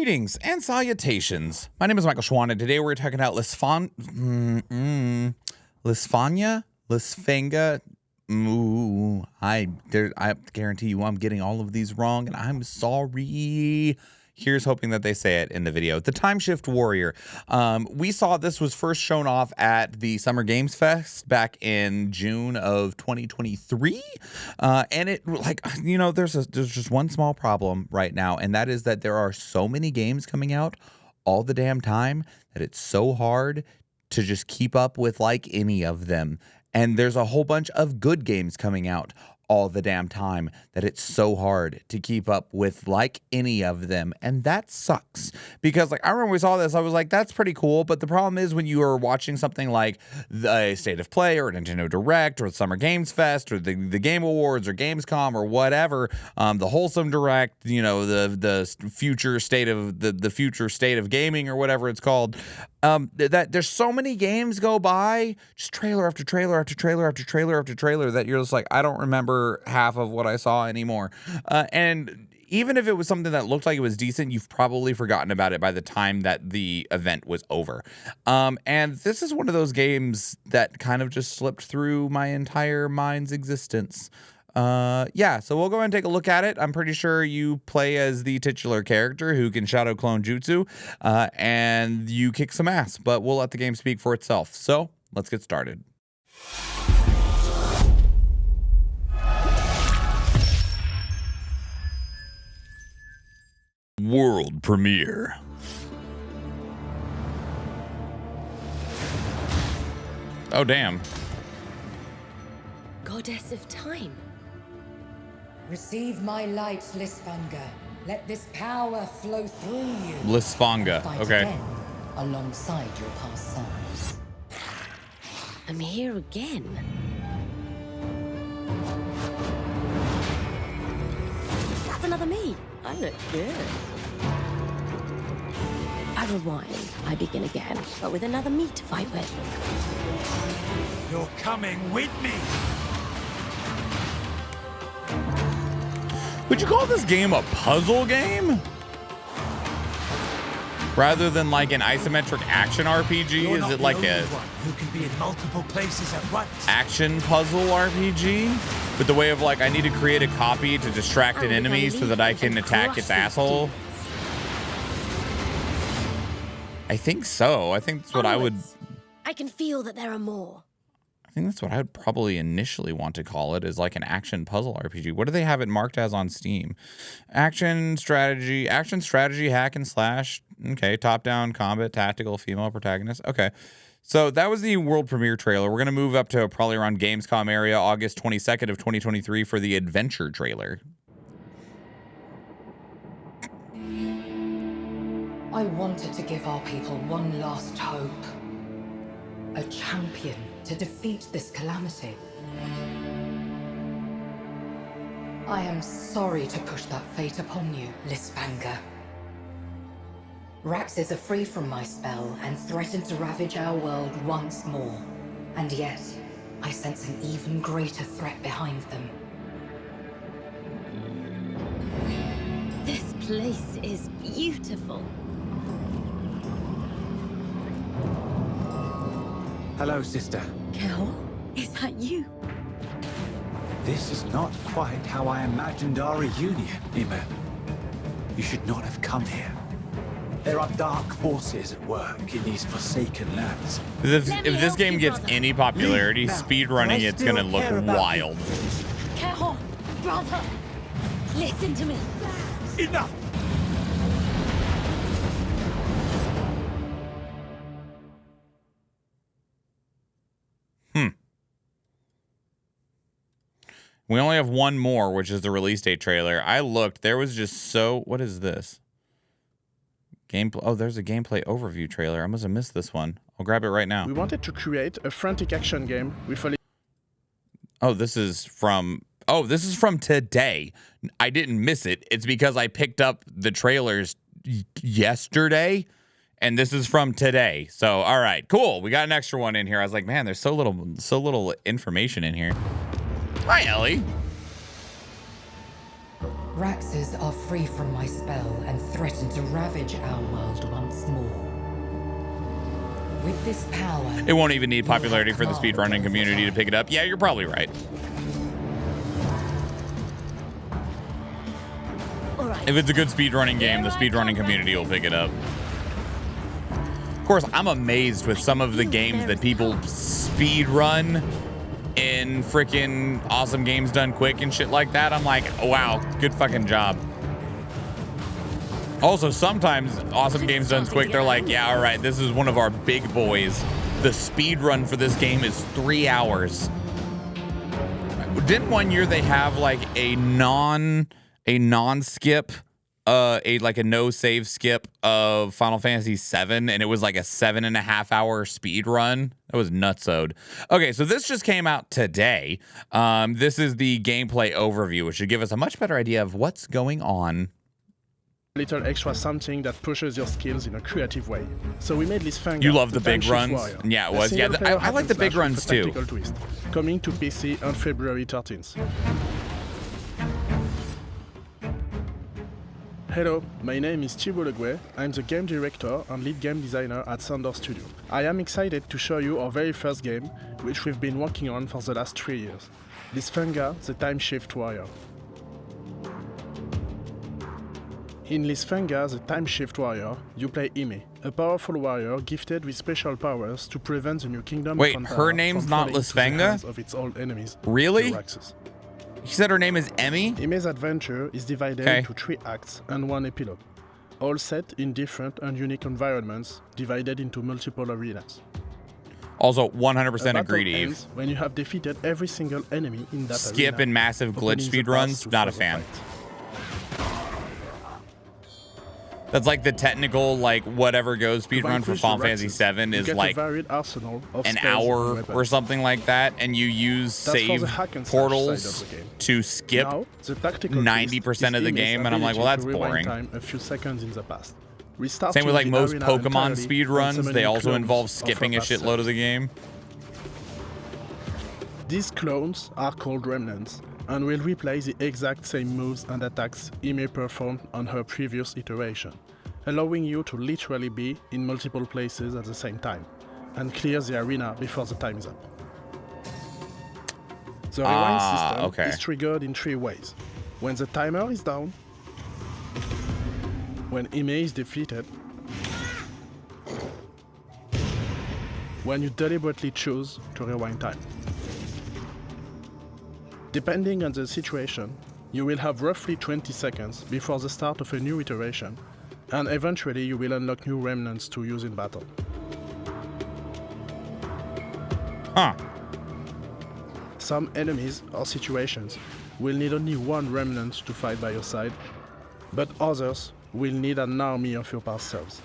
Greetings and salutations. My name is Michael Schwahn, and today we're talking about Lysfanga? Lysfanga? I guarantee you I'm getting all of these wrong, and I'm sorry. Here's hoping that they say it in the video. The Time Shift Warrior. We saw this was first shown off at the Summer Games Fest back in June of 2023. And it, like, you know, there's just one small problem right now, and that is that there are so many games coming out all the damn time that it's so hard to just keep up with like any of them. And there's a whole bunch of good games coming out all the damn time that it's so hard to keep up with like any of them. And that sucks because, like, I remember we saw this, I was like, that's pretty cool. But the problem is when you are watching something like the State of Play or Nintendo Direct or the Summer Games Fest or the Game Awards or Gamescom or whatever, the Wholesome Direct, you know, the future state of the future state of gaming or whatever it's called, that there's so many games go by, just trailer after trailer after trailer after trailer after trailer, that you're just like, I don't remember half of what I saw anymore. And even if it was something that looked like it was decent, you've probably forgotten about it by the time that the event was over. And this is one of those games that kind of just slipped through my entire mind's existence. Yeah, so we'll go and take a look at it. I'm pretty sure you play as the titular character who can shadow clone jutsu, and you kick some ass, but we'll let the game speak for itself. So let's get started. World premiere. Oh, damn. Goddess of time. Receive my light, Lysfanga. Let this power flow through you. Lysfanga, okay. Again, alongside your past selves. I'm here again. That's another me. I look good. I rewind. I begin again, but with another me to fight with. You're coming with me. Would you call this game a puzzle game? Rather than like an isometric action RPG? Is it like a who can be in multiple places at once? Action puzzle RPG? With the way of like, I need to create a copy to distract an enemy so that I can attack its asshole? I think so. I think that's what I would... I can feel that there are more. I think that's what I would probably initially want to call it, is like an action puzzle RPG. What do they have it marked as on Steam? Action strategy, hack and slash. Okay, top-down combat, tactical, female protagonist. Okay, so that was the world premiere trailer. We're going to move up to probably around Gamescom area, August 22nd of 2023 for the adventure trailer. I wanted to give our people one last hope. A champion to defeat this calamity. I am sorry to push that fate upon you, Lysfanga. Raxes are free from my spell and threaten to ravage our world once more. And yet, I sense an even greater threat behind them. This place is beautiful. Hello, sister. Kel, is that you? This is not quite how I imagined our reunion, Nima. You should not have come here. There are dark forces at work in these forsaken lands. If this game gets any popularity, speedrunning it's gonna look wild. Kel, brother, listen to me. Enough! We only have one more, which is the release date trailer. I looked, there was just so... What is this? Gameplay. Oh, there's a gameplay overview trailer. I must have missed this one. I'll grab it right now. We wanted to create a frantic action game with a... Oh, this is from... Oh, this is from today. I didn't miss it. It's because I picked up the trailers yesterday, and this is from today. So, all right, cool. We got an extra one in here. I was like, man, there's so little information in here. Hi, Ellie. Raxes are free from my spell and threaten to ravage our world once more. With this power, It won't even need popularity for the speedrunning community to pick it up. Yeah, you're probably right. All right. If it's a good speedrunning game, the speedrunning community will pick it up. Of course, I'm amazed with some of the games that people speedrun in freaking Awesome Games Done Quick and shit like that. I'm like, wow, good fucking job. Also, sometimes Awesome Games Done Quick, they're like, yeah, all right, this is one of our big boys. The speed run for this game is 3 hours. Didn't one year they have like a non-skip, like a no save skip of Final Fantasy VII, and it was like a 7.5 hour speed run? That was nutsode. Okay, so this just came out today. This is the gameplay overview, which should give us a much better idea of what's going on. Little extra something that pushes your skills in a creative way. So we made Lysfanga. You love the big runs? Yeah, it was. Yeah, I like the big runs too. Twist, coming to PC on February 13th. Hello, my name is Thibault Leguet. I'm the game director and lead game designer at Thunder Studio. I am excited to show you our very first game, which we've been working on for the last 3 years. Lysfanga, the Time Shift Warrior. In Lysfanga, the Time Shift Warrior, you play Ime, a powerful warrior gifted with special powers to prevent the new kingdom Wait, of her name's not Lysfanga? of its old enemies, Really? the Raxes. She said her name is Emmy? Ime's adventure is divided into 3 acts and 1 epilogue, all set in different and unique environments, divided into multiple arenas. Also, 100% A agree to battle Eve. ends when you have defeated every single enemy in that Skip arena, and massive glitch opening the path speedruns, to not a further fan. fight. That's like the technical, like, whatever goes To speedrun for vanquish Final the Fantasy Raxes, VII you is get like a varied arsenal of an spells and hour weapons. or something like that, and you use That's for the save hack and slash portals side of the game. to skip Now, the tactical 90% twist of the is Ime's game, and I'm like, well, that's ability to rewind boring. time a few seconds in the past. Restarting Same with like the most arena Pokemon entirely speed and runs, they summoning also clones involve of skipping a her past shitload of the game. These clones are called remnants and will replay the exact same moves and attacks Ime performed on her previous iteration, allowing you to literally be in multiple places at the same time and clear the arena before the time is up. The rewind system is triggered in 3 ways. When the timer is down, when Ime is defeated, when you deliberately choose to rewind time. Depending on the situation, you will have roughly 20 seconds before the start of a new iteration, and eventually you will unlock new remnants to use in battle. Huh. Some enemies or situations will need only 1 remnant to fight by your side, but others will need an army of your past selves.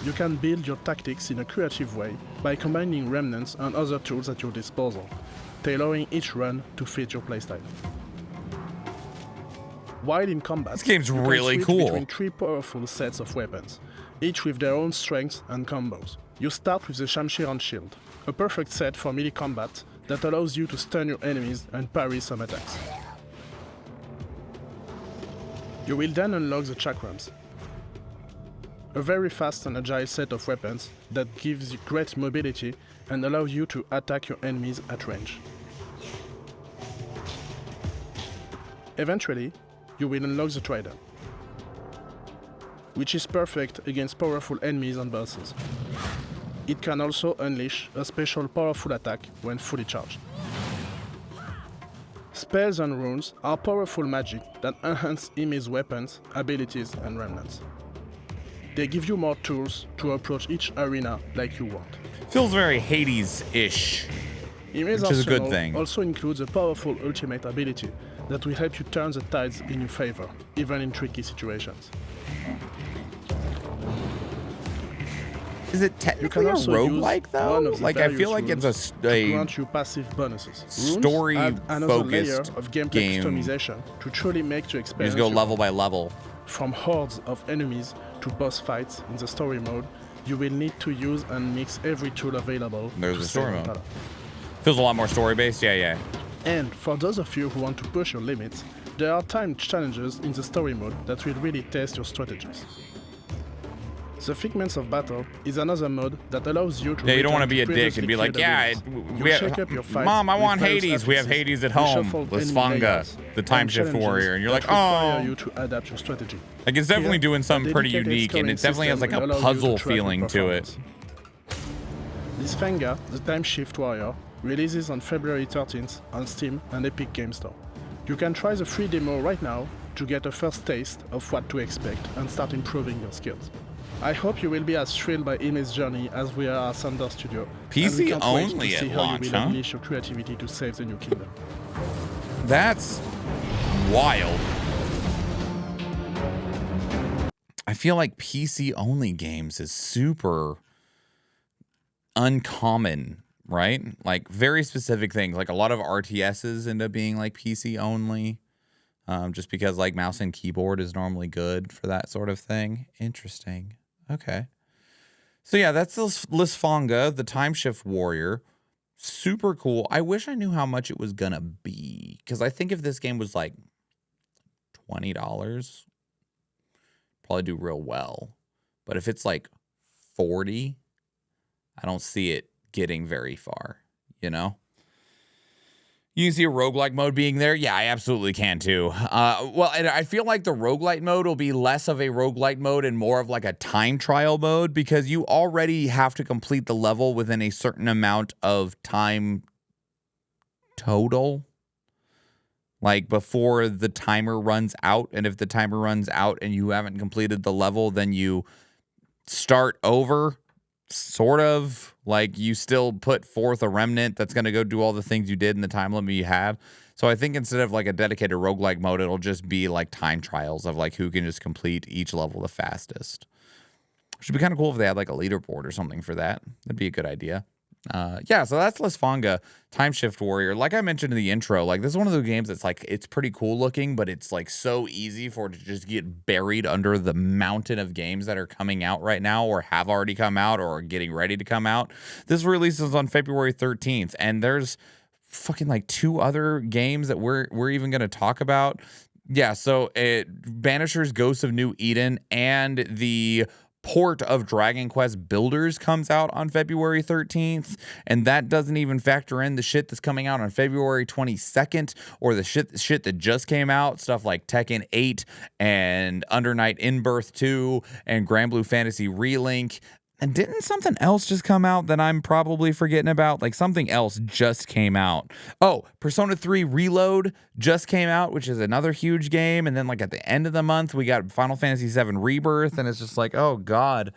You can build your tactics in a creative way by combining remnants and other tools at your disposal, tailoring each run to fit your playstyle. While in combat, This game's you can really switch cool. between 3 powerful sets of weapons, each with their own strengths and combos. You start with the Shamshir and Shield, a perfect set for melee combat that allows you to stun your enemies and parry some attacks. You will then unlock the Chakrams, a very fast and agile set of weapons that gives you great mobility and allows you to attack your enemies at range. Eventually, you will unlock the Trident, which is perfect against powerful enemies and bosses. It can also unleash a special powerful attack when fully charged. Spells and runes are powerful magic that enhance Ime's weapons, abilities, and remnants. They give you more tools to approach each arena like you want. Feels very Hades-ish. Ime's Which is a good arsenal thing. also includes a powerful ultimate ability that will help you turn the tides in your favor, even in tricky situations. Is it You technically can a also roguelike use though? one of the Like I feel like various it's runes a to grant you passive bonuses. Runes story add another layer focused of gameplay game. customization to truly make the You experience just go your level by level. From hordes of enemies to boss fights in the story mode, you will need to use and mix every tool available. There's to the story save mode. battle. Feels a lot more story based. Yeah, yeah. And for those of you who want to push your limits, there are time challenges in the story mode that will really test your strategies. The Figments of Battle is another mode that allows you to... Yeah, you don't want to be a dick and be like, yeah, Mom, I want Hades. We have Hades at home. Lysfanga, the time shift warrior. And you're like, oh. You to adapt your strategy. Like, it's definitely doing something pretty unique, and it definitely has like a puzzle feeling to it. Lysfanga, the time shift warrior, releases on February 13th on Steam and Epic Games Store. You can try the free demo right now to get a first taste of what to expect and start improving your skills. I hope you will be as thrilled by Ime's journey as we are at Thunder Studio. PC only at launch, huh? Unleash your creativity to save the new kingdom. That's wild. I feel like PC only games is super uncommon, right? Like very specific things. Like a lot of RTSs end up being like PC only. Just because like mouse and keyboard is normally good for that sort of thing. Interesting. Okay. So yeah, that's Lysfanga, the time shift warrior. Super cool. I wish I knew how much it was gonna be, because I think if this game was like $20, probably do real well. But if it's like 40, I don't see it getting very far, you know? You can see a roguelike mode being there. Yeah, I absolutely can too. Well, and I feel like the roguelite mode will be less of a roguelite mode and more of like a time trial mode, because you already have to complete the level within a certain amount of time total. Like before the timer runs out. And if the timer runs out and you haven't completed the level, then you start over. Sort of. Like you still put forth a remnant that's going to go do all the things you did in the time limit you have. So I think instead of like a dedicated roguelike mode, it'll just be like time trials of like who can just complete each level the fastest. Should be kind of cool if they had like a leaderboard or something for that. That'd be a good idea. Yeah, so that's Lysfanga, Time Shift Warrior. Like I mentioned in the intro, like this is one of those games that's like, it's pretty cool looking, but it's like so easy for it to just get buried under the mountain of games that are coming out right now or have already come out or are getting ready to come out. This releases on February 13th, and there's fucking like 2 other games that we're even going to talk about. Yeah, so Banishers, Ghosts of New Eden, and the port of Dragon Quest Builders comes out on February 13th, and that doesn't even factor in the shit that's coming out on February 22nd or the shit that just came out, stuff like Tekken 8 and Under Night in Birth 2 and Granblue Fantasy ReLink. And didn't something else just come out that I'm probably forgetting about? Like something else just came out. Oh, Persona 3 Reload just came out, which is another huge game. And then like at the end of the month, we got Final Fantasy 7 Rebirth. And it's just like, oh God,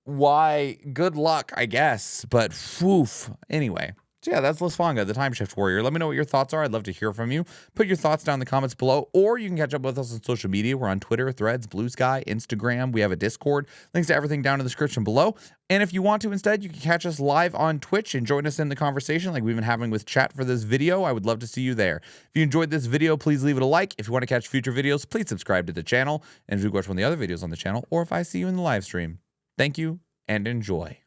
why? Good luck, I guess. But woof. Anyway. So yeah, that's Lysfanga, the Time Shift Warrior. Let me know what your thoughts are. I'd love to hear from you. Put your thoughts down in the comments below, or you can catch up with us on social media. We're on Twitter, Threads, Blue Sky, Instagram. We have a Discord. Links to everything down in the description below. And if you want to instead, you can catch us live on Twitch and join us in the conversation like we've been having with chat for this video. I would love to see you there. If you enjoyed this video, please leave it a like. If you want to catch future videos, please subscribe to the channel. And if you watch one of the other videos on the channel, or if I see you in the live stream, thank you and enjoy.